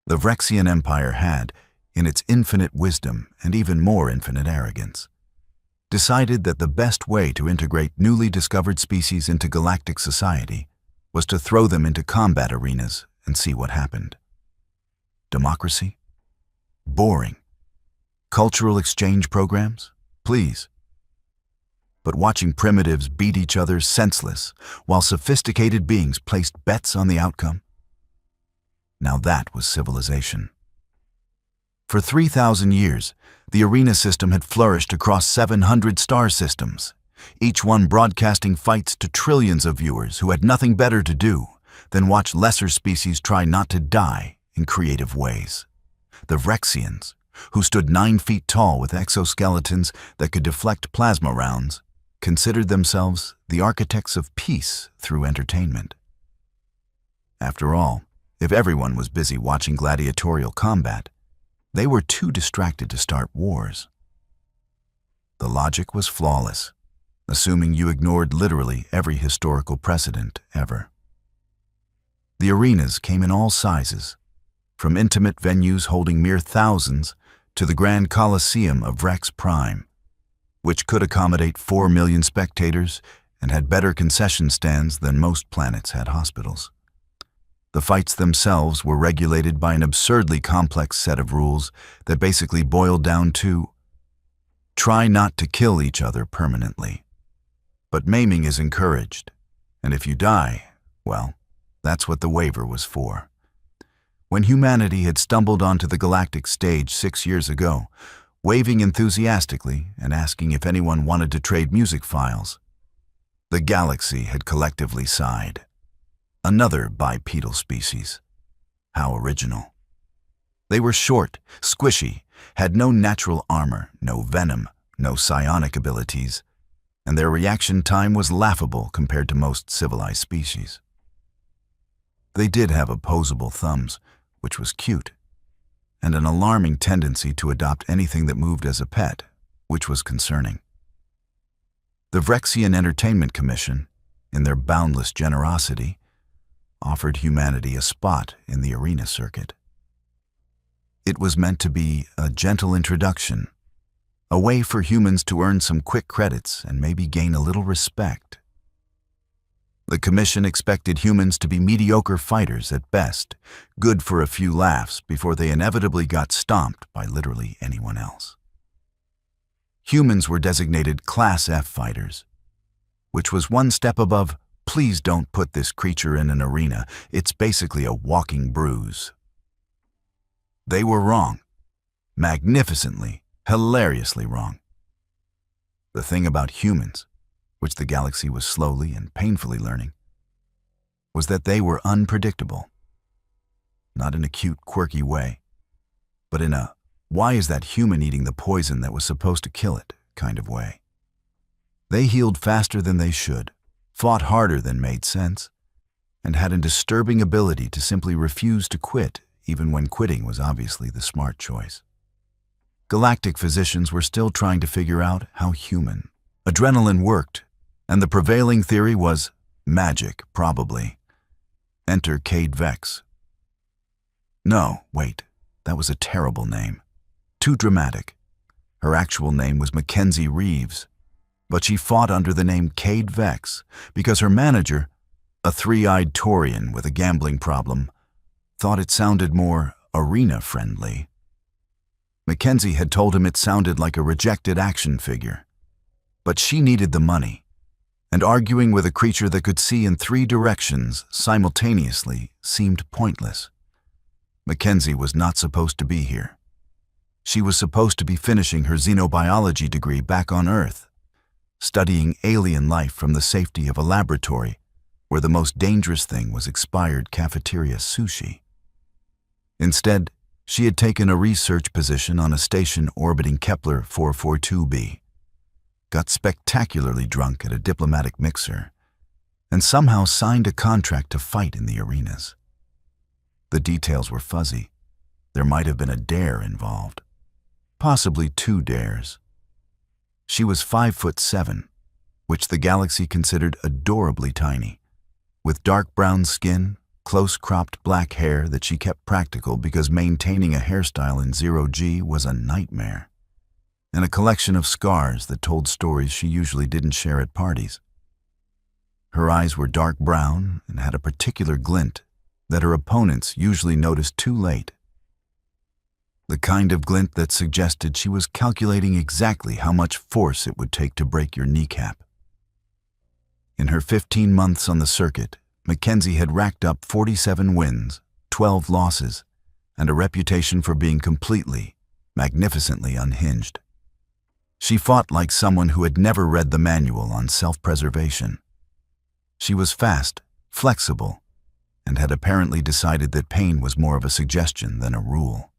The Vrexian Empire had, in its infinite wisdom and even more infinite arrogance, decided that the best way to integrate newly discovered species into galactic society was to throw them into combat arenas and see what happened. Democracy? Boring. Cultural exchange programs? Please. But watching primitives beat each other senseless while sophisticated beings placed bets on the outcome? Now that was civilization. For 3,000 years, the arena system had flourished across 700 star systems, each one broadcasting fights to trillions of viewers who had nothing better to do than watch lesser species try not to die in creative ways. The Vrexians, who stood 9 feet tall with exoskeletons that could deflect plasma rounds, considered themselves the architects of peace through entertainment. After all, if everyone was busy watching gladiatorial combat, they were too distracted to start wars. The logic was flawless, assuming you ignored literally every historical precedent ever. The arenas came in all sizes, from intimate venues holding mere thousands to the Grand Coliseum of Vrex Prime, which could accommodate 4 million spectators and had better concession stands than most planets had hospitals. The fights themselves were regulated by an absurdly complex set of rules that basically boiled down to: try not to kill each other permanently. But maiming is encouraged, and if you die, well, that's what the waiver was for. When humanity had stumbled onto the galactic stage 6 years ago, waving enthusiastically and asking if anyone wanted to trade music files, the galaxy had collectively sighed. Another bipedal species. How original. They were short, squishy, had no natural armor, no venom, no psionic abilities, and their reaction time was laughable compared to most civilized species. They did have opposable thumbs, which was cute, and an alarming tendency to adopt anything that moved as a pet, which was concerning. The Vrexian Entertainment Commission, in their boundless generosity, offered humanity a spot in the arena circuit. It was meant to be a gentle introduction, a way for humans to earn some quick credits and maybe gain a little respect. The commission expected humans to be mediocre fighters at best, good for a few laughs before they inevitably got stomped by literally anyone else. Humans were designated Class F fighters, which was one step above, please don't put this creature in an arena, it's basically a walking bruise. They were wrong. Magnificently, hilariously wrong. The thing about humans, which the galaxy was slowly and painfully learning, was that they were unpredictable. Not in a cute, quirky way, but in a why is that human eating the poison that was supposed to kill it kind of way. They healed faster than they should, fought harder than made sense, and had a disturbing ability to simply refuse to quit even when quitting was obviously the smart choice. Galactic physicians were still trying to figure out how human adrenaline worked, and the prevailing theory was magic, probably. Enter Cade Vex. No, wait, that was a terrible name. Too dramatic. Her actual name was Mackenzie Reeves, but she fought under the name Cade Vex because her manager, a three-eyed Taurian with a gambling problem, thought it sounded more arena-friendly. Mackenzie had told him it sounded like a rejected action figure, but she needed the money, and arguing with a creature that could see in 3 directions simultaneously seemed pointless. Mackenzie was not supposed to be here. She was supposed to be finishing her xenobiology degree back on Earth, studying alien life from the safety of a laboratory where the most dangerous thing was expired cafeteria sushi. Instead, she had taken a research position on a station orbiting Kepler 442b, got spectacularly drunk at a diplomatic mixer, and somehow signed a contract to fight in the arenas. The details were fuzzy. There might have been a dare involved. Possibly 2 dares. She was 5'7", which the galaxy considered adorably tiny, with dark brown skin, close-cropped black hair that she kept practical because maintaining a hairstyle in zero-G was a nightmare, and a collection of scars that told stories she usually didn't share at parties. Her eyes were dark brown and had a particular glint that her opponents usually noticed too late. The kind of glint that suggested she was calculating exactly how much force it would take to break your kneecap. In her 15 months on the circuit, Mackenzie had racked up 47 wins, 12 losses, and a reputation for being completely, magnificently unhinged. She fought like someone who had never read the manual on self-preservation. She was fast, flexible, and had apparently decided that pain was more of a suggestion than a rule.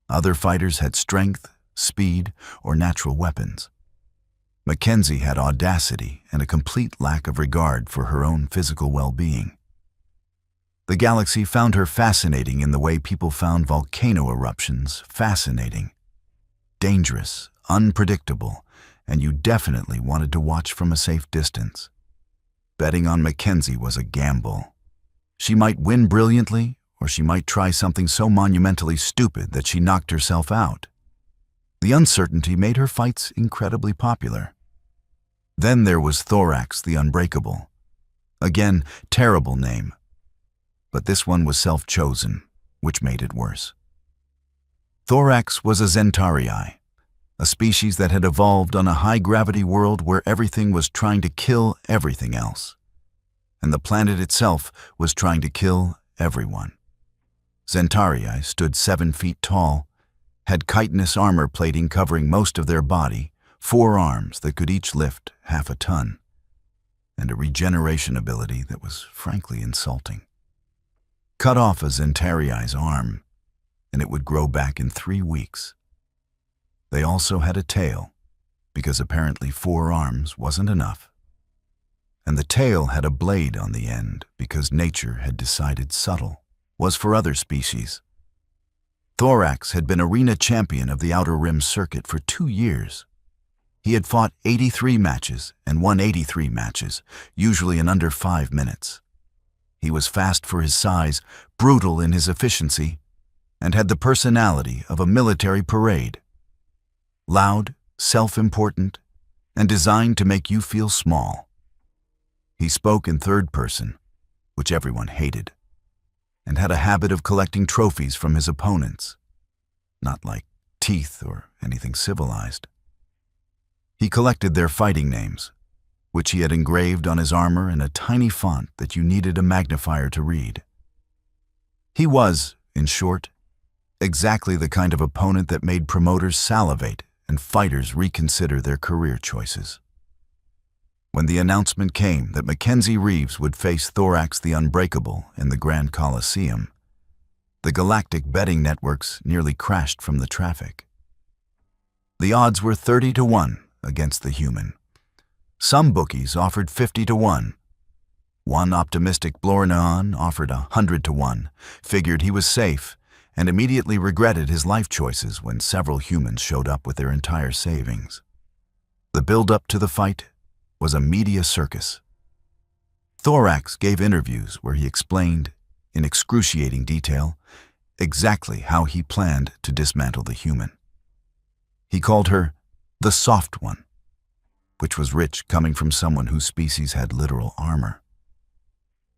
Other fighters had strength, speed, or natural weapons. Mackenzie had audacity and a complete lack of regard for her own physical well-being. The galaxy found her fascinating in the way people found volcano eruptions fascinating. Dangerous, unpredictable, and you definitely wanted to watch from a safe distance. Betting on Mackenzie was a gamble. She might win brilliantly, or she might try something so monumentally stupid that she knocked herself out. The uncertainty made her fights incredibly popular. Then there was Thorax the Unbreakable. Again, terrible name. But this one was self-chosen, which made it worse. Thorax was a Zentarii, a species that had evolved on a high-gravity world where everything was trying to kill everything else, and the planet itself was trying to kill everyone. Zentarii stood 7 feet tall, had chitinous armor plating covering most of their body, 4 arms that could each lift half a ton, and a regeneration ability that was frankly insulting. Cut off a Zentarii's arm, and it would grow back in 3 weeks. They also had a tail, because apparently 4 arms wasn't enough. And the tail had a blade on the end because nature had decided subtle was for other species. Thorax had been arena champion of the Outer Rim circuit for 2 years. He had fought 83 matches and won 83 matches, usually in under 5 minutes. He was fast for his size, brutal in his efficiency, and had the personality of a military parade. Loud, self-important, and designed to make you feel small. He spoke in third person, which everyone hated, and had a habit of collecting trophies from his opponents, not like teeth or anything civilized. He collected their fighting names, which he had engraved on his armor in a tiny font that you needed a magnifier to read. He was, in short, exactly the kind of opponent that made promoters salivate and fighters reconsider their career choices. When the announcement came that Mackenzie Reeves would face Thorax the Unbreakable in the Grand Coliseum, the galactic betting networks nearly crashed from the traffic. The odds were 30-1 against the human. Some bookies offered 50-1. One optimistic Blornaon offered 100-1, figured he was safe, and immediately regretted his life choices when several humans showed up with their entire savings. The build-up to the fight was a media circus. Thorax gave interviews where he explained, in excruciating detail, exactly how he planned to dismantle the human. He called her the soft one, which was rich coming from someone whose species had literal armor.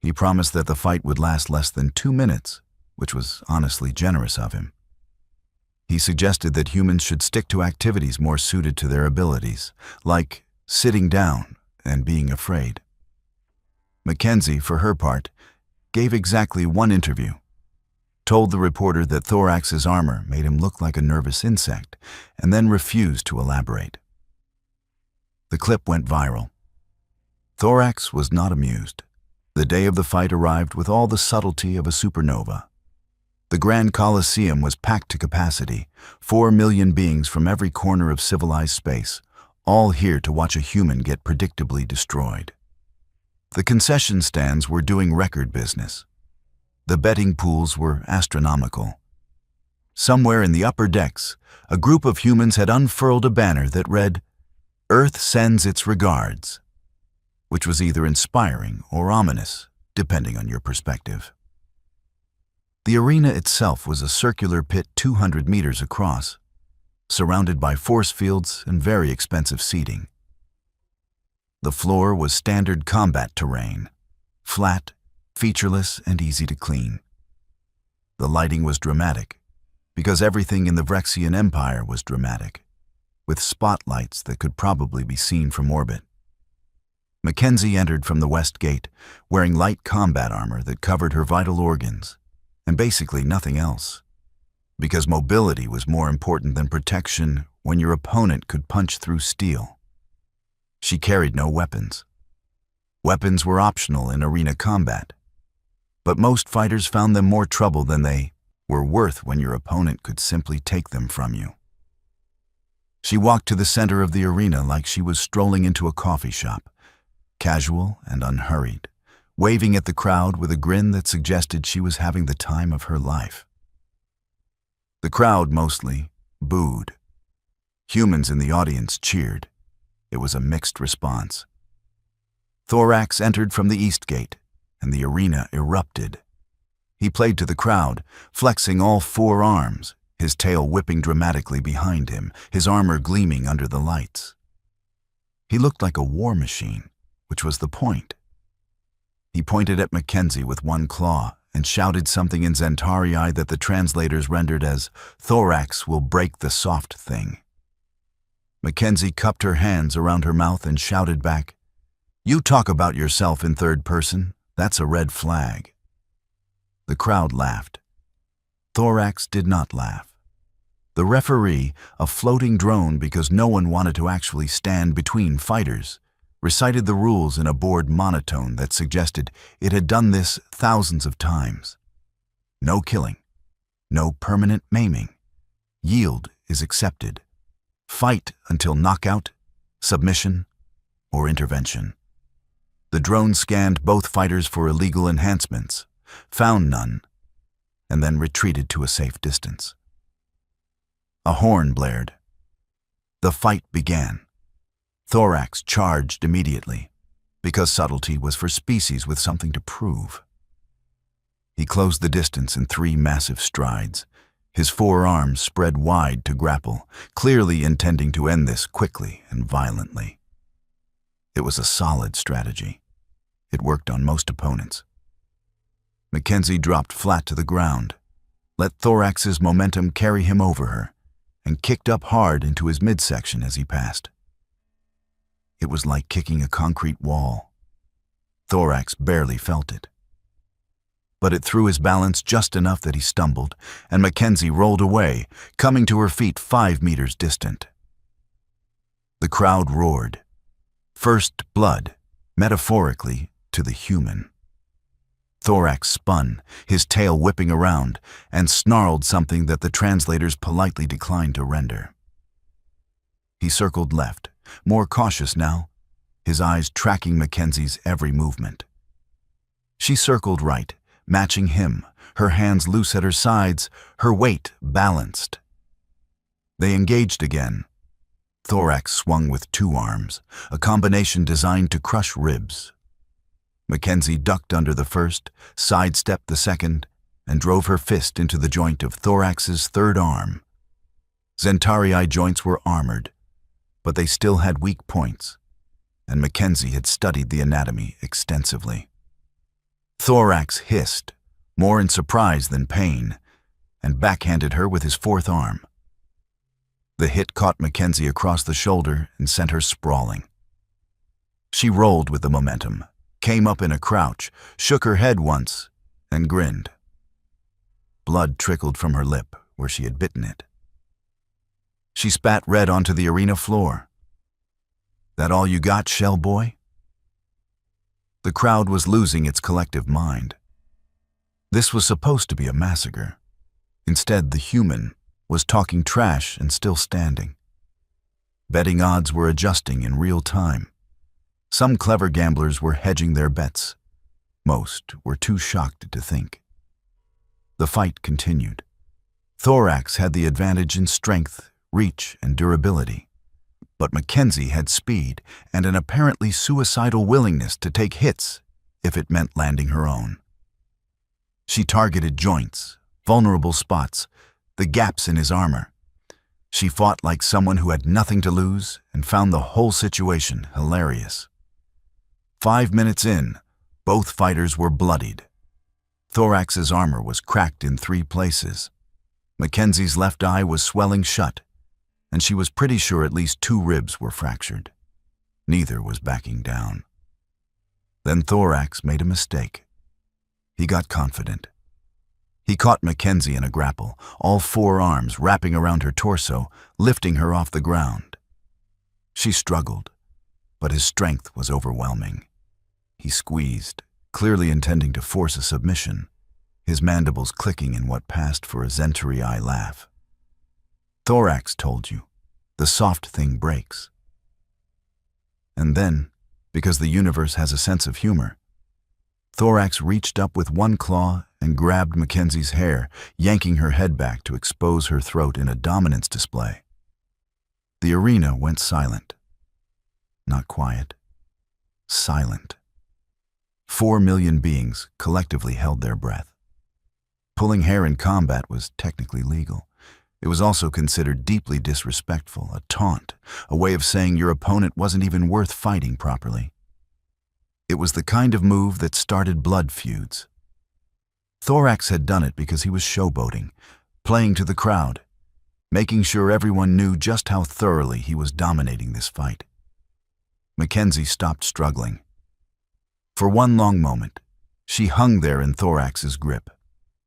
He promised that the fight would last less than 2 minutes, which was honestly generous of him. He suggested that humans should stick to activities more suited to their abilities, like sitting down and being afraid. Mackenzie, for her part, gave exactly one interview, told the reporter that Thorax's armor made him look like a nervous insect, and then refused to elaborate. The clip went viral. Thorax was not amused. The day of the fight arrived with all the subtlety of a supernova. The Grand Coliseum was packed to capacity, 4 million beings from every corner of civilized space, all here to watch a human get predictably destroyed. The concession stands were doing record business. The betting pools were astronomical. Somewhere in the upper decks, a group of humans had unfurled a banner that read, "Earth sends its regards," which was either inspiring or ominous, depending on your perspective. The arena itself was a circular pit 200 meters across, surrounded by force fields and very expensive seating. The floor was standard combat terrain, flat, featureless, and easy to clean. The lighting was dramatic, because everything in the Vrexian Empire was dramatic, with spotlights that could probably be seen from orbit. Mackenzie entered from the west gate, wearing light combat armor that covered her vital organs, and basically nothing else, because mobility was more important than protection when your opponent could punch through steel. She carried no weapons. Weapons were optional in arena combat, but most fighters found them more trouble than they were worth when your opponent could simply take them from you. She walked to the center of the arena like she was strolling into a coffee shop, casual and unhurried, waving at the crowd with a grin that suggested she was having the time of her life. The crowd mostly booed. Humans in the audience cheered. It was a mixed response. Thorax entered from the east gate, and the arena erupted. He played to the crowd, flexing all 4 arms, his tail whipping dramatically behind him, his armor gleaming under the lights. He looked like a war machine, which was the point. He pointed at Mackenzie with one claw and shouted something in Zentarii that the translators rendered as, "Thorax will break the soft thing." Mackenzie cupped her hands around her mouth and shouted back, "You talk about yourself in third person, that's a red flag." The crowd laughed. Thorax did not laugh. The referee, a floating drone because no one wanted to actually stand between fighters, recited the rules in a bored monotone that suggested it had done this thousands of times. No killing. No permanent maiming. Yield is accepted. Fight until knockout, submission, or intervention. The drone scanned both fighters for illegal enhancements, found none, and then retreated to a safe distance. A horn blared. The fight began. Thorax charged immediately, because subtlety was for species with something to prove. He closed the distance in 3 massive strides, his 4 arms spread wide to grapple, clearly intending to end this quickly and violently. It was a solid strategy. It worked on most opponents. Mackenzie dropped flat to the ground, let Thorax's momentum carry him over her, and kicked up hard into his midsection as he passed. It was like kicking a concrete wall. Thorax barely felt it. But it threw his balance just enough that he stumbled, and Mackenzie rolled away, coming to her feet 5 meters distant. The crowd roared. First blood, metaphorically, to the human. Thorax spun, his tail whipping around, and snarled something that the translators politely declined to render. He circled left, more cautious now, his eyes tracking Mackenzie's every movement. She circled right, matching him, her hands loose at her sides, her weight balanced. They engaged again. Thorax swung with 2 arms, a combination designed to crush ribs. Mackenzie ducked under the first, sidestepped the second, and drove her fist into the joint of Thorax's 3rd arm. Zentarii joints were armored, but they still had weak points, and Mackenzie had studied the anatomy extensively. Thorax hissed, more in surprise than pain, and backhanded her with his 4th arm. The hit caught Mackenzie across the shoulder and sent her sprawling. She rolled with the momentum, came up in a crouch, shook her head once, and grinned. Blood trickled from her lip where she had bitten it. She spat red onto the arena floor. "That all you got, shell boy?" The crowd was losing its collective mind. This was supposed to be a massacre. Instead, the human was talking trash and still standing. Betting odds were adjusting in real time. Some clever gamblers were hedging their bets. Most were too shocked to think. The fight continued. Thorax had the advantage in strength, reach, and durability. But Mackenzie had speed and an apparently suicidal willingness to take hits if it meant landing her own. She targeted joints, vulnerable spots, the gaps in his armor. She fought like someone who had nothing to lose and found the whole situation hilarious. 5 minutes in, both fighters were bloodied. Thorax's armor was cracked in 3 places. Mackenzie's left eye was swelling shut, and she was pretty sure at least 2 ribs were fractured. Neither was backing down. Then Thorax made a mistake. He got confident. He caught Mackenzie in a grapple, all 4 arms wrapping around her torso, lifting her off the ground. She struggled, but his strength was overwhelming. He squeezed, clearly intending to force a submission, his mandibles clicking in what passed for a Zenturii laugh. Thorax told you, the soft thing breaks. And then, because the universe has a sense of humor, Thorax reached up with one claw and grabbed Mackenzie's hair, yanking her head back to expose her throat in a dominance display. The arena went silent. Not quiet. Silent. 4 million beings collectively held their breath. Pulling hair in combat was technically legal. It was also considered deeply disrespectful, a taunt, a way of saying your opponent wasn't even worth fighting properly. It was the kind of move that started blood feuds. Thorax had done it because he was showboating, playing to the crowd, making sure everyone knew just how thoroughly he was dominating this fight. Mackenzie stopped struggling. For one long moment, she hung there in Thorax's grip,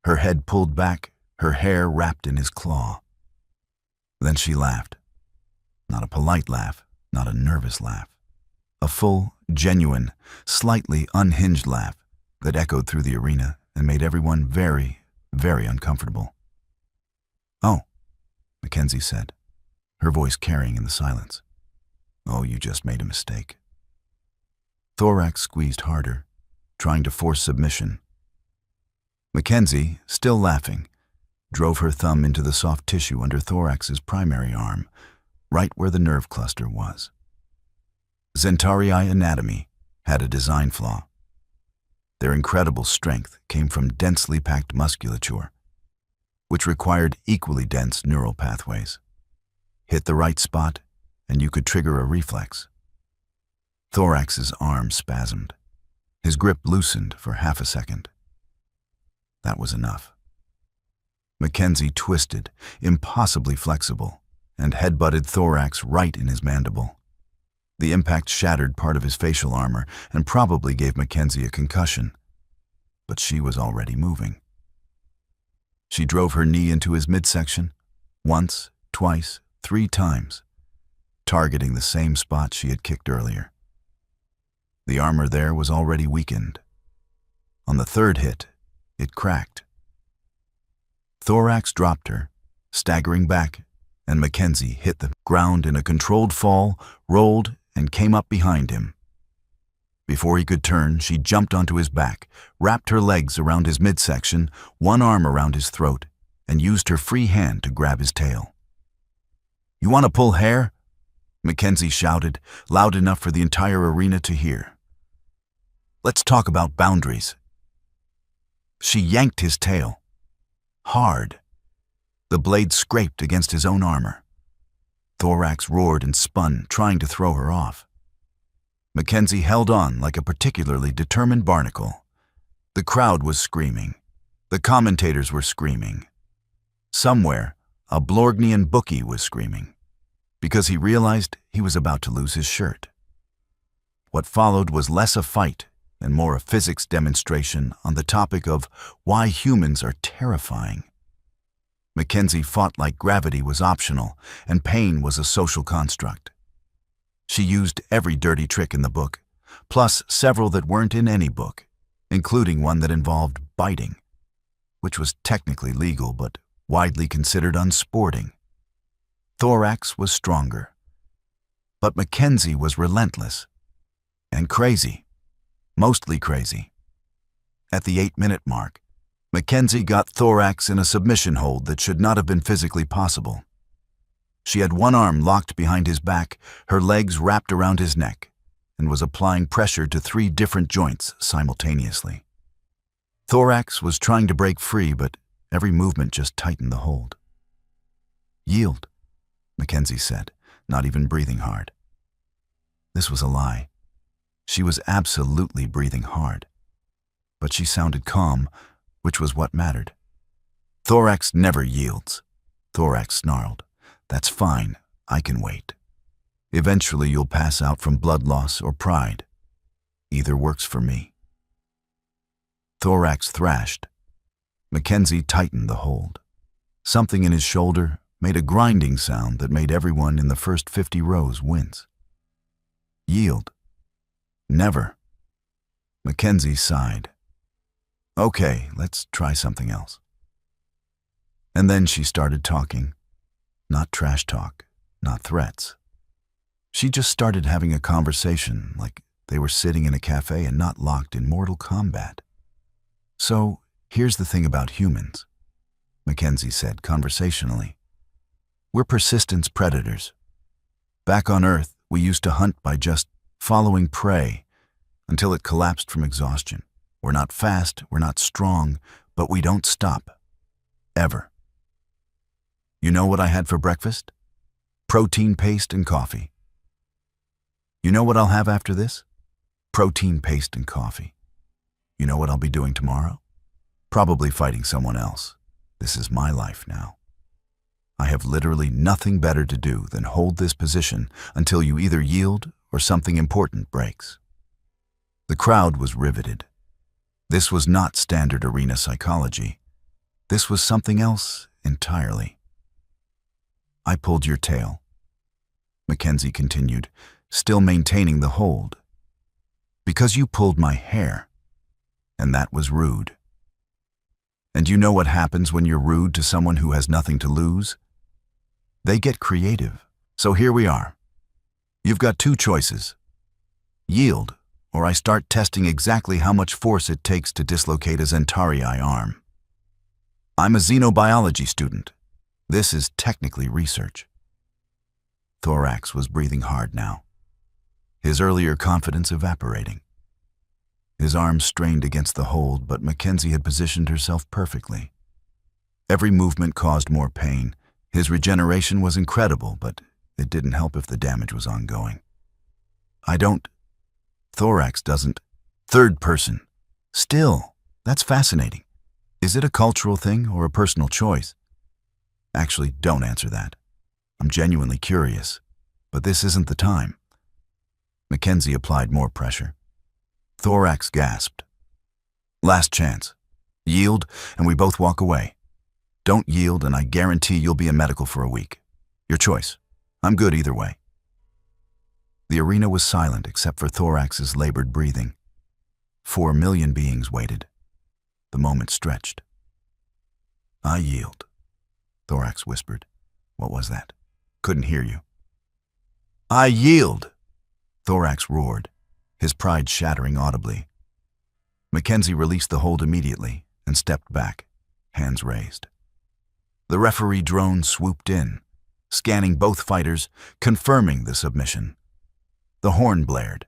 her head pulled back, her hair wrapped in his claw. Then she laughed. Not a polite laugh, not a nervous laugh. A full, genuine, slightly unhinged laugh that echoed through the arena and made everyone very, very uncomfortable. "Oh," Mackenzie said, her voice carrying in the silence. "Oh, you just made a mistake." Thorax squeezed harder, trying to force submission. Mackenzie, still laughing, drove her thumb into the soft tissue under Thorax's primary arm, right where the nerve cluster was. Zenturii anatomy had a design flaw. Their incredible strength came from densely packed musculature, which required equally dense neural pathways. Hit the right spot, and you could trigger a reflex. Thorax's arm spasmed. His grip loosened for half a second. That was enough. Mackenzie twisted, impossibly flexible, and headbutted Thorax right in his mandible. The impact shattered part of his facial armor and probably gave Mackenzie a concussion. But she was already moving. She drove her knee into his midsection, once, twice, 3 times, targeting the same spot she had kicked earlier. The armor there was already weakened. On the 3rd hit, it cracked. Thorax dropped her, staggering back, and Mackenzie hit the ground in a controlled fall, rolled, and came up behind him. Before he could turn, she jumped onto his back, wrapped her legs around his midsection, one arm around his throat, and used her free hand to grab his tail. "You want to pull hair?" Mackenzie shouted, loud enough for the entire arena to hear. "Let's talk about boundaries." She yanked his tail. Hard. The blade scraped against his own armor. Thorax roared and spun, trying to throw her off. Mackenzie held on like a particularly determined barnacle. The crowd was screaming. The commentators were screaming. Somewhere, a Blorgnian bookie was screaming, because he realized he was about to lose his shirt. What followed was less a fight and more a physics demonstration on the topic of why humans are terrifying. Mackenzie fought like gravity was optional and pain was a social construct. She used every dirty trick in the book, plus several that weren't in any book, including one that involved biting, which was technically legal but widely considered unsporting. Thorax was stronger, but Mackenzie was relentless and crazy, mostly crazy. At the 8-minute mark, Mackenzie got Thorax in a submission hold that should not have been physically possible. She had one arm locked behind his back, her legs wrapped around his neck, and was applying pressure to 3 different joints simultaneously. Thorax was trying to break free, but every movement just tightened the hold. "Yield," Mackenzie said, not even breathing hard. This was a lie. She was absolutely breathing hard. But she sounded calm, which was what mattered. "Thorax never yields," Thorax snarled. "That's fine. I can wait. Eventually you'll pass out from blood loss or pride. Either works for me." Thorax thrashed. Mackenzie tightened the hold. Something in his shoulder made a grinding sound that made everyone in the first 50 rows wince. "Yield." "Never." Mackenzie sighed. "Okay, let's try something else." And then she started talking. Not trash talk, not threats. She just started having a conversation like they were sitting in a cafe and not locked in mortal combat. "So, here's the thing about humans," Mackenzie said conversationally. "We're persistence predators. Back on Earth, we used to hunt by just following prey until it collapsed from exhaustion. We're not fast, we're not strong, but we don't stop. Ever. You know what I had for breakfast? Protein paste and coffee. You know what I'll have after this? Protein paste and coffee. You know what I'll be doing tomorrow? Probably fighting someone else. This is my life now. I have literally nothing better to do than hold this position until you either yield or something important breaks." The crowd was riveted. This was not standard arena psychology. This was something else entirely. "I pulled your tail," Mackenzie continued, still maintaining the hold. "Because you pulled my hair, and that was rude. And you know what happens when you're rude to someone who has nothing to lose? They get creative. So here we are. You've got two choices. Yield, or I start testing exactly how much force it takes to dislocate a Zentarii arm. I'm a xenobiology student. This is technically research." Thorax was breathing hard now, his earlier confidence evaporating. His arms strained against the hold, but Mackenzie had positioned herself perfectly. Every movement caused more pain. His regeneration was incredible, but it didn't help if the damage was ongoing. Thorax doesn't. Third person. Still, that's fascinating. Is it a cultural thing or a personal choice? Actually, don't answer that. I'm genuinely curious, but this isn't the time. Mackenzie applied more pressure. Thorax gasped. "Last chance. Yield, and we both walk away. Don't yield, and I guarantee you'll be in medical for a week. Your choice. I'm good either way." The arena was silent except for Thorax's labored breathing. 4 million beings waited. The moment stretched. "I yield," Thorax whispered. "What was that? Couldn't hear you." "I yield," Thorax roared, his pride shattering audibly. Mackenzie released the hold immediately and stepped back, hands raised. The referee drone swooped in, scanning both fighters, confirming the submission. The horn blared.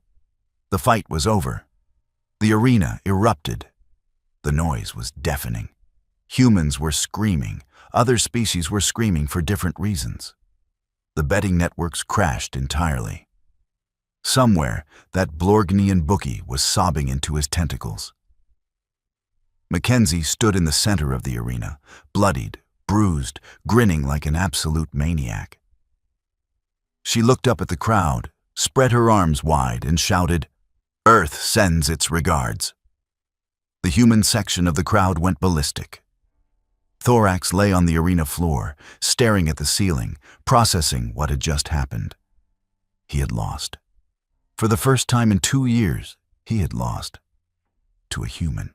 The fight was over. The arena erupted. The noise was deafening. Humans were screaming. Other species were screaming for different reasons. The betting networks crashed entirely. Somewhere, that Blorgnian bookie was sobbing into his tentacles. Mackenzie stood in the center of the arena, bloodied, bruised, grinning like an absolute maniac. She looked up at the crowd, spread her arms wide, and shouted, "Earth sends its regards." The human section of the crowd went ballistic. Thorax lay on the arena floor, staring at the ceiling, processing what had just happened. He had lost. For the first time in 2 years, he had lost. To a human.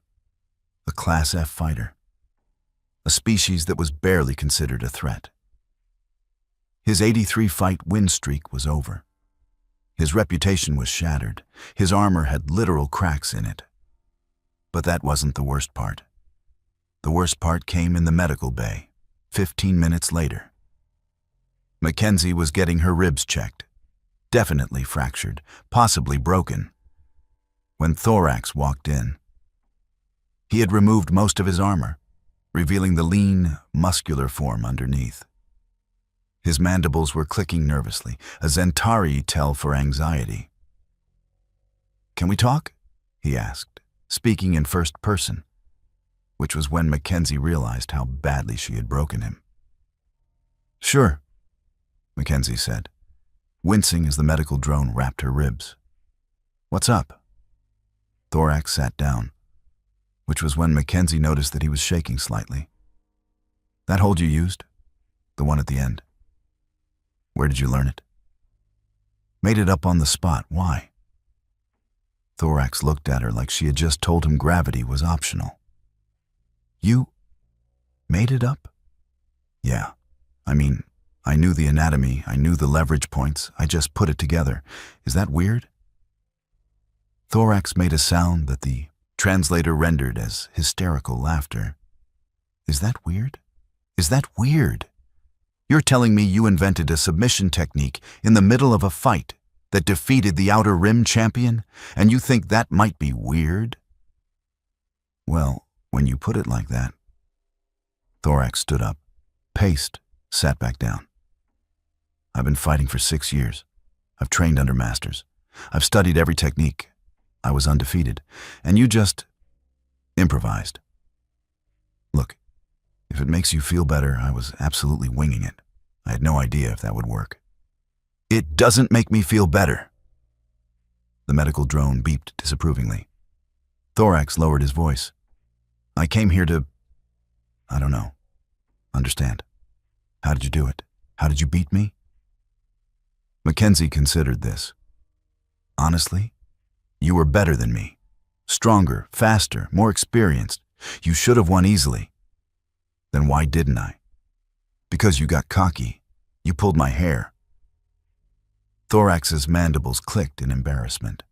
A Class F fighter. A species that was barely considered a threat. His 83-fight win streak was over. His reputation was shattered. His armor had literal cracks in it. But that wasn't the worst part. The worst part came in the medical bay, 15 minutes later. Mackenzie was getting her ribs checked. Definitely fractured, possibly broken. When Thorax walked in. He had removed most of his armor, revealing the lean, muscular form underneath. His mandibles were clicking nervously, a Zentari tell for anxiety. "Can we talk?" he asked, speaking in first person, which was when Mackenzie realized how badly she had broken him. "Sure," Mackenzie said, wincing as the medical drone wrapped her ribs. "What's up?" Thorax sat down, which was when Mackenzie noticed that he was shaking slightly. "That hold you used? The one at the end. Where did you learn it?" "Made it up on the spot. Why?" Thorax looked at her like she had just told him gravity was optional. "You made it up?" "Yeah. I mean, I knew the anatomy, I knew the leverage points, I just put it together. Is that weird?" Thorax made a sound that the translator rendered as hysterical laughter. "Is that weird? Is that weird? You're telling me you invented a submission technique in the middle of a fight that defeated the Outer Rim champion, and you think that might be weird?" "Well, when you put it like that." Thorax stood up, paced, sat back down. "I've been fighting for 6 years. I've trained under masters. I've studied every technique. I was undefeated, and you just improvised. Look, if it makes you feel better, I was absolutely winging it. I had no idea if that would work." "It doesn't make me feel better." The medical drone beeped disapprovingly. Thorax lowered his voice. "I came here to, I don't know, understand. How did you do it? How did you beat me?" Mackenzie considered this. "Honestly, you were better than me. Stronger, faster, more experienced. You should have won easily." "Then why didn't I?" "Because you got cocky. You pulled my hair." Thorax's mandibles clicked in embarrassment.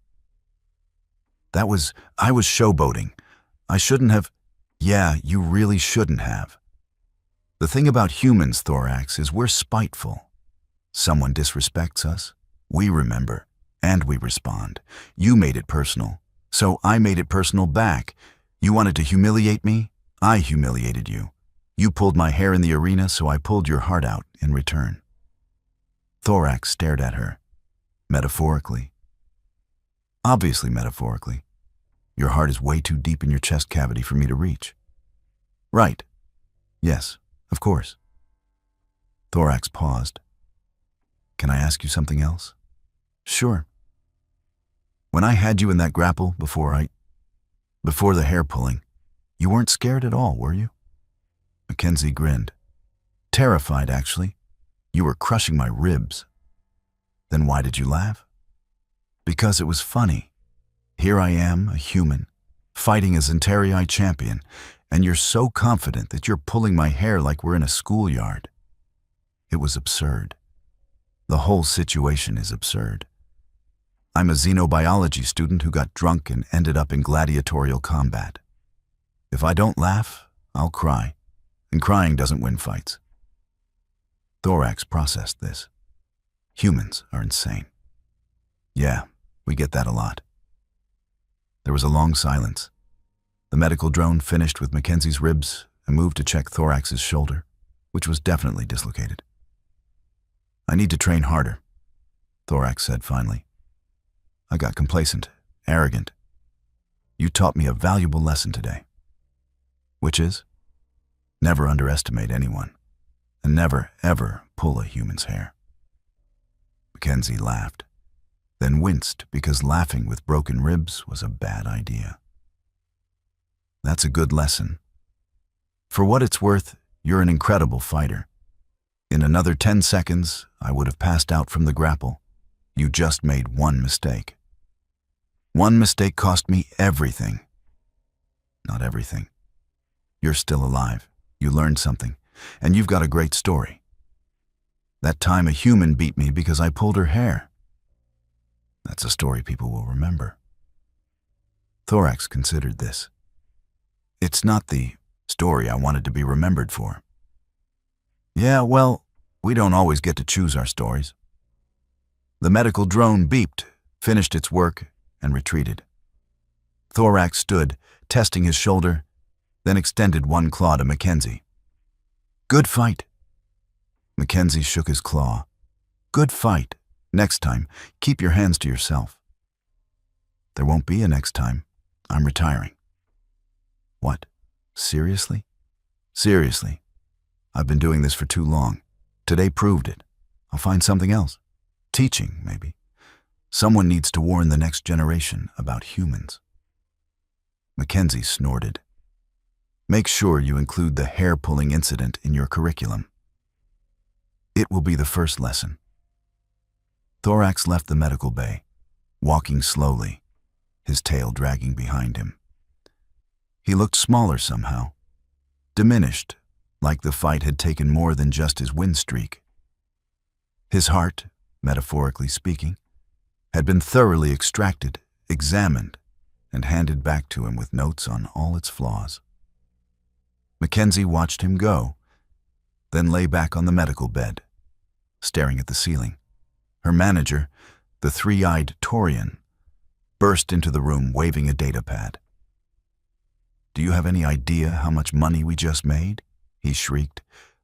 I was showboating. I shouldn't have." "Yeah, you really shouldn't have. The thing about humans, Thorax, is we're spiteful. Someone disrespects us, we remember, and we respond. You made it personal, so I made it personal back. You wanted to humiliate me? I humiliated you. You pulled my hair in the arena, so I pulled your heart out in return." Thorax stared at her. "Metaphorically?" "Obviously metaphorically. Your heart is way too deep in your chest cavity for me to reach." "Right. Yes, of course." Thorax paused. "Can I ask you something else?" "Sure." "When I had you in that grapple before the hair pulling, you weren't scared at all, were you?" Mackenzie grinned. "Terrified, actually. You were crushing my ribs." "Then why did you laugh?" "Because it was funny. Here I am, a human, fighting a Zentari champion, and you're so confident that you're pulling my hair like we're in a schoolyard. It was absurd. The whole situation is absurd. I'm a xenobiology student who got drunk and ended up in gladiatorial combat. If I don't laugh, I'll cry, and crying doesn't win fights." Thorax processed this. Humans are insane. "Yeah, we get that a lot." There was a long silence. The medical drone finished with Mackenzie's ribs and moved to check Thorax's shoulder, which was definitely dislocated. "I need to train harder," Thorax said finally. "I got complacent, arrogant. You taught me a valuable lesson today." "Which is?" "Never underestimate anyone, and never, ever pull a human's hair." Mackenzie laughed, then winced because laughing with broken ribs was a bad idea. "That's a good lesson. For what it's worth, you're an incredible fighter. In another 10 seconds, I would have passed out from the grapple. You just made one mistake. One mistake cost me everything." "Not everything. You're still alive. You learned something, and you've got a great story. That time a human beat me because I pulled her hair. That's a story people will remember." Thorax considered this. "It's not the story I wanted to be remembered for." "Yeah, well, we don't always get to choose our stories." The medical drone beeped, finished its work, and retreated. Thorax stood, testing his shoulder, then extended one claw to Mackenzie. "Good fight." Mackenzie shook his claw. "Good fight. Next time, keep your hands to yourself." "There won't be a next time. I'm retiring." "What? Seriously?" "Seriously. I've been doing this for too long. Today proved it. I'll find something else. Teaching, maybe. Someone needs to warn the next generation about humans." Mackenzie snorted. "Make sure you include the hair-pulling incident in your curriculum. It will be the first lesson." Thorax left the medical bay, walking slowly, his tail dragging behind him. He looked smaller somehow, diminished, like the fight had taken more than just his win streak. His heart, metaphorically speaking, had been thoroughly extracted, examined, and handed back to him with notes on all its flaws. Mackenzie watched him go, then lay back on the medical bed, staring at the ceiling. Her manager, the three-eyed Torian, burst into the room waving a data pad. "Do you have any idea how much money we just made?" he shrieked.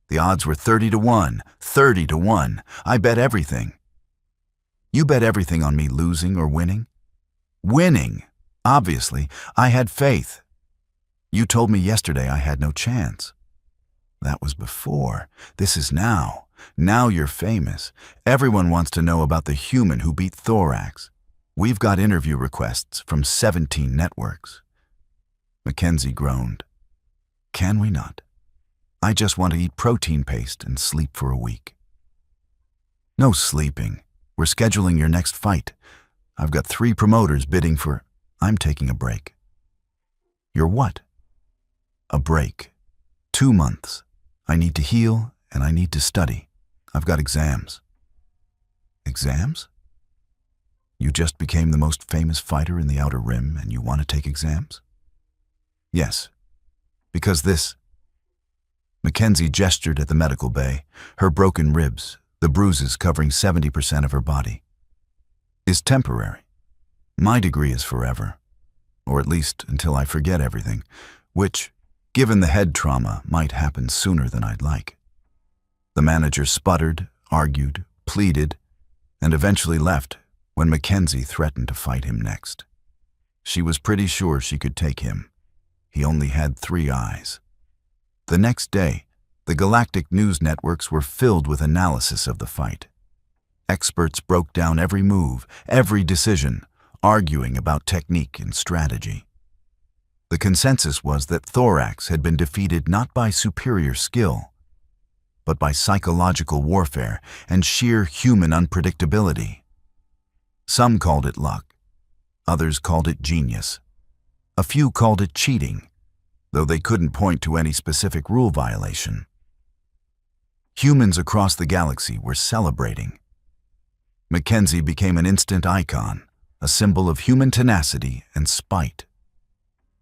"The odds were 30 to 1, 30 to 1. I bet everything." "You bet everything on me losing or winning?" "Winning! Obviously, I had faith. You told me yesterday I had no chance." "That was before. This is now. Now you're famous. Everyone wants to know about the human who beat Thorax. We've got interview requests from 17 networks." Mackenzie groaned. "Can we not? I just want to eat protein paste and sleep for a week." "No sleeping. We're scheduling your next fight. I've got 3 promoters bidding for—" "I'm taking a break." "You're what?" "A break. 2 months. I need to heal and I need to study. I've got exams." "Exams? You just became the most famous fighter in the Outer Rim and you want to take exams?" "Yes. Because this—" Mackenzie gestured at the medical bay, her broken ribs, the bruises covering 70% of her body. "Is temporary. My degree is forever. Or at least until I forget everything, which, given the head trauma, might happen sooner than I'd like." The manager sputtered, argued, pleaded, and eventually left when Mackenzie threatened to fight him next. She was pretty sure she could take him. He only had 3 eyes. The next day, the galactic news networks were filled with analysis of the fight. Experts broke down every move, every decision, arguing about technique and strategy. The consensus was that Thorax had been defeated not by superior skill, but by psychological warfare and sheer human unpredictability. Some called it luck. Others called it genius. A few called it cheating, though they couldn't point to any specific rule violation. Humans across the galaxy were celebrating. Mackenzie became an instant icon, a symbol of human tenacity and spite.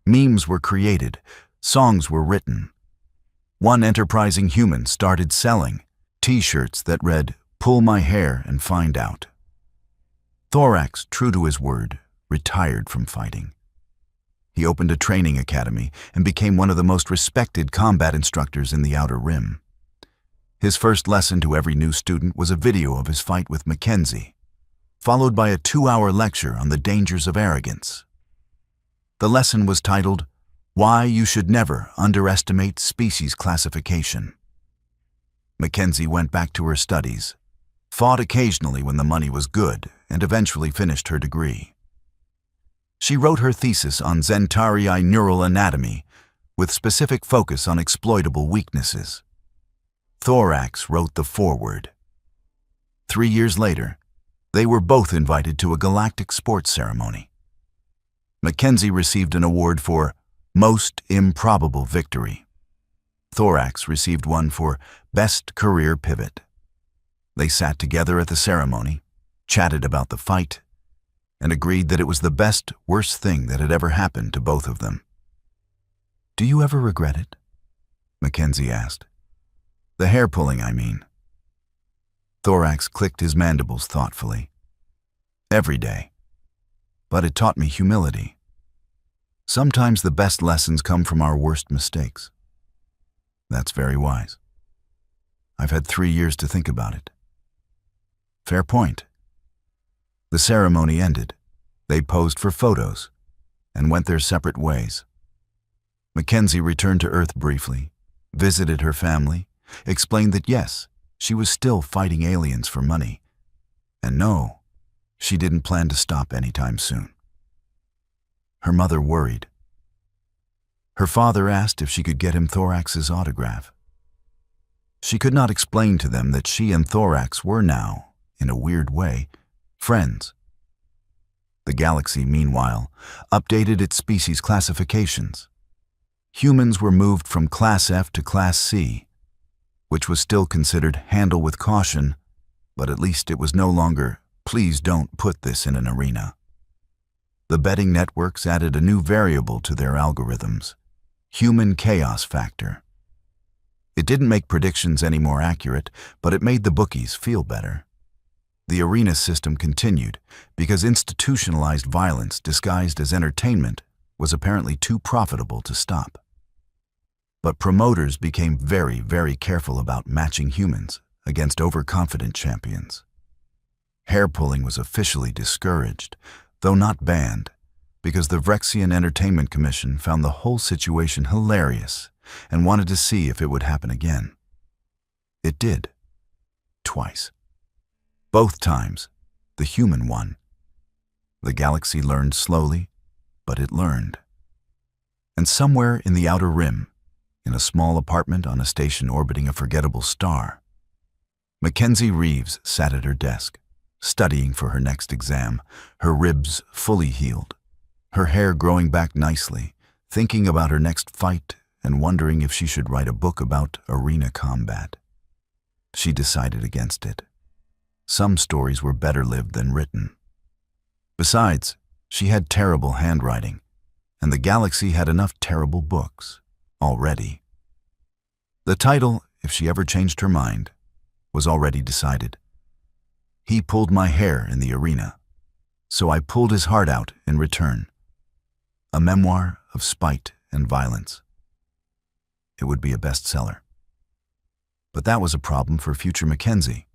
Memes were created, songs were written. One enterprising human started selling T-shirts that read, "Pull my hair and find out." Thorax, true to his word, retired from fighting. He opened a training academy and became one of the most respected combat instructors in the Outer Rim. His first lesson to every new student was a video of his fight with Mackenzie, followed by a 2-hour lecture on the dangers of arrogance. The lesson was titled, "Why You Should Never Underestimate Species Classification." Mackenzie went back to her studies, fought occasionally when the money was good, and eventually finished her degree. She wrote her thesis on Zentarii neural anatomy, with specific focus on exploitable weaknesses. Thorax wrote the foreword. 3 years later, they were both invited to a galactic sports ceremony. Mackenzie received an award for Most Improbable Victory. Thorax received one for Best Career Pivot. They sat together at the ceremony, chatted about the fight, and agreed that it was the best, worst thing that had ever happened to both of them. "Do you ever regret it?" Mackenzie asked. "The hair pulling, I mean." Thorax clicked his mandibles thoughtfully. "Every day. But it taught me humility. Sometimes the best lessons come from our worst mistakes. That's very wise. I've had 3 years to think about it. Fair point. The ceremony ended. They posed for photos and went their separate ways. Mackenzie returned to Earth briefly, visited her family, explained that yes, she was still fighting aliens for money, and no, she didn't plan to stop anytime soon. Her mother worried. Her father asked if she could get him Thorax's autograph. She could not explain to them that she and Thorax were now, in a weird way, friends. The galaxy, meanwhile, updated its species classifications. Humans were moved from Class F to Class C, which was still considered handle with caution, but at least it was no longer, please don't put this in an arena. The betting networks added a new variable to their algorithms, human chaos factor. It didn't make predictions any more accurate, but it made the bookies feel better. The arena system continued because institutionalized violence disguised as entertainment was apparently too profitable to stop. But promoters became very, very careful about matching humans against overconfident champions. Hair pulling was officially discouraged, though not banned, because the Vrexian Entertainment Commission found the whole situation hilarious and wanted to see if it would happen again. It did. Twice. Both times, the human won. The galaxy learned slowly, but it learned. And somewhere in the outer rim, in a small apartment on a station orbiting a forgettable star, Mackenzie Reeves sat at her desk, studying for her next exam, her ribs fully healed, her hair growing back nicely, thinking about her next fight and wondering if she should write a book about arena combat. She decided against it. Some stories were better lived than written. Besides, she had terrible handwriting, and the galaxy had enough terrible books already. The title, if she ever changed her mind, was already decided. He pulled my hair in the arena, so I pulled his heart out in return. A memoir of spite and violence. It would be a bestseller. But that was a problem for future Mackenzie.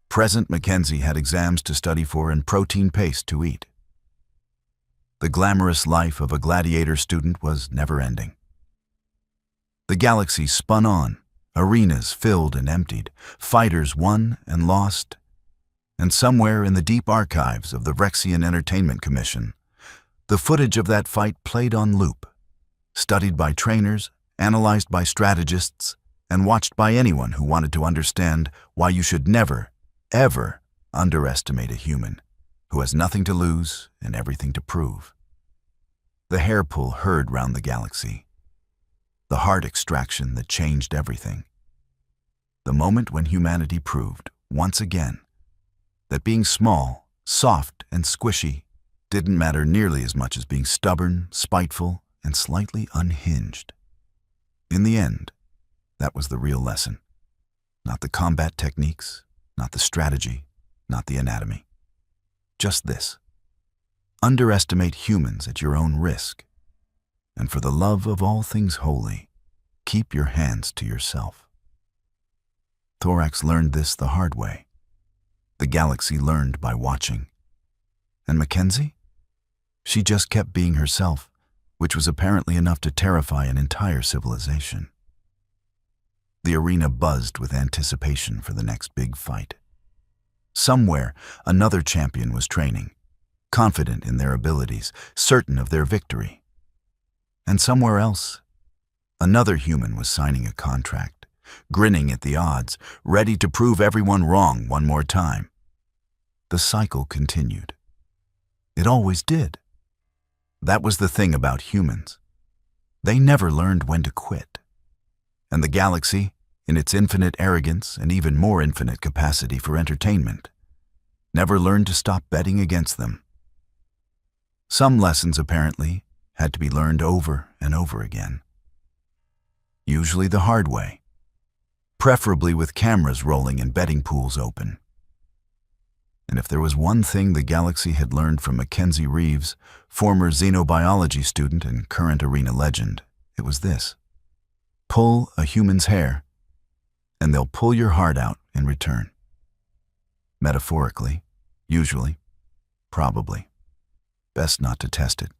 Present Mackenzie had exams to study for and protein paste to eat. The glamorous life of a gladiator student was never-ending. The galaxy spun on, arenas filled and emptied, fighters won and lost, and somewhere in the deep archives of the Vrexian Entertainment Commission, the footage of that fight played on loop, studied by trainers, analyzed by strategists, and watched by anyone who wanted to understand why you should never, ever underestimate a human who has nothing to lose and everything to prove. The hair pull heard round the galaxy. The heart extraction that changed everything. The moment when humanity proved, once again, that being small, soft, and squishy didn't matter nearly as much as being stubborn, spiteful, and slightly unhinged. In the end, that was the real lesson. Not the combat techniques, not the strategy, not the anatomy. Just this. Underestimate humans at your own risk. And for the love of all things holy, keep your hands to yourself. Thorax learned this the hard way. The galaxy learned by watching. And Mackenzie? She just kept being herself, which was apparently enough to terrify an entire civilization. The arena buzzed with anticipation for the next big fight. Somewhere, another champion was training, confident in their abilities, certain of their victory. And somewhere else, another human was signing a contract, grinning at the odds, ready to prove everyone wrong one more time. The cycle continued. It always did. That was the thing about humans. They never learned when to quit. And the galaxy, in its infinite arrogance and even more infinite capacity for entertainment, never learned to stop betting against them. Some lessons, apparently, had to be learned over and over again. Usually the hard way, preferably with cameras rolling and betting pools open. And if there was one thing the galaxy had learned from Mackenzie Reeves, former xenobiology student and current arena legend, it was this: pull a human's hair, and they'll pull your heart out in return. Metaphorically, usually, probably. Best not to test it.